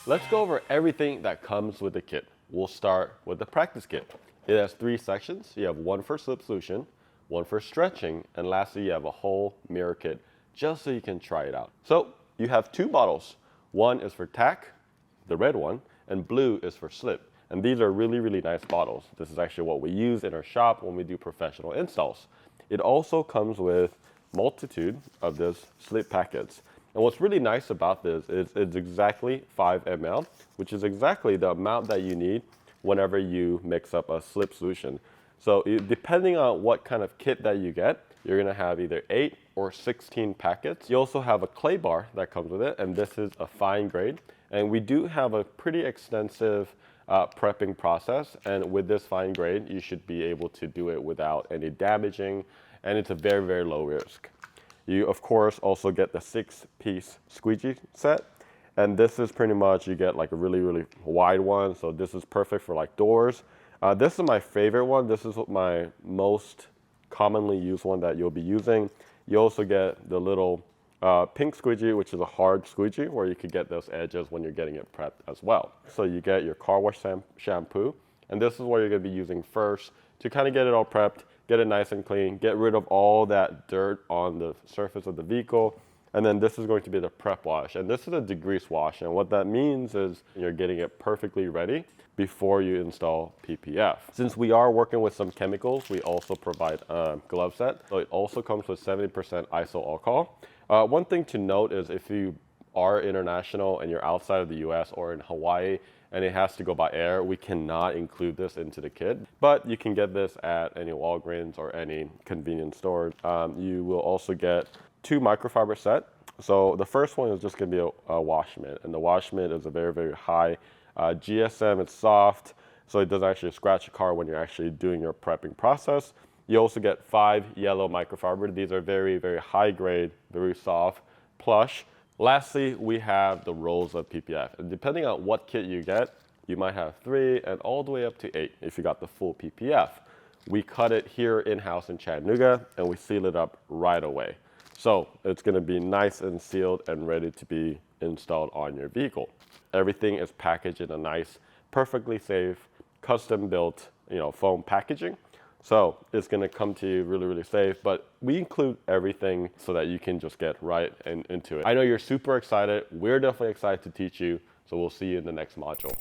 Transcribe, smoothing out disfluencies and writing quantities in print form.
Let's go over everything that comes with the kit. We'll start with the practice kit. It has 3 sections. You have one for slip solution, one for stretching, and lastly you have a whole mirror kit just so you can try it out. So you have 2 bottles. One is for tack, the red one, and blue is for slip. And these are really, really nice bottles. This is actually what we use in our shop when we do professional installs. It also comes with multitude of these slip packets. And what's really nice about this is it's exactly 5 ml, which is exactly the amount that you need whenever you mix up a slip solution. So depending on what kind of kit that you get, you're gonna have either 8 or 16 packets. You also have a clay bar that comes with it, and this is a fine grade. And we do have a pretty extensive prepping process, and with this fine grade, you should be able to do it without any damaging, and it's a very, very low risk. You, of course, also get the 6-piece squeegee set. And this is pretty much, you get like a really, really wide one. So this is perfect for like doors. This is my favorite one. This is my most commonly used one that you'll be using. You also get the little pink squeegee, which is a hard squeegee, where you could get those edges when you're getting it prepped as well. So you get your car wash shampoo. And this is what you're gonna be using first to kind of get it all prepped, get it nice and clean, get rid of all that dirt on the surface of the vehicle. And then this is going to be the prep wash. And this is a degrease wash. And what that means is you're getting it perfectly ready before you install PPF. Since we are working with some chemicals, we also provide a glove set. So it also comes with 70% Isopropyl alcohol. One thing to note is if you are international and you're outside of the US or in Hawaii, and it has to go by air, we cannot include this into the kit. But you can get this at any Walgreens or any convenience store. You will also get 2 microfiber set. So the first one is just gonna be a Wash Mitt. And the Wash Mitt is a very, very high GSM. It's soft, so it doesn't actually scratch your car when you're actually doing your prepping process. You also get 5 yellow microfiber. These are very, very high grade, very soft, plush. Lastly, we have the rolls of PPF. And depending on what kit you get, you might have 3 and all the way up to 8 if you got the full PPF. We cut it here in-house in Chattanooga, and we seal it up right away. So it's gonna be nice and sealed and ready to be installed on your vehicle. Everything is packaged in a nice, perfectly safe, custom built, foam packaging. So it's gonna come to you really, really safe, but we include everything so that you can just get right into it. I know you're super excited. We're definitely excited to teach you, so we'll see you in the next module.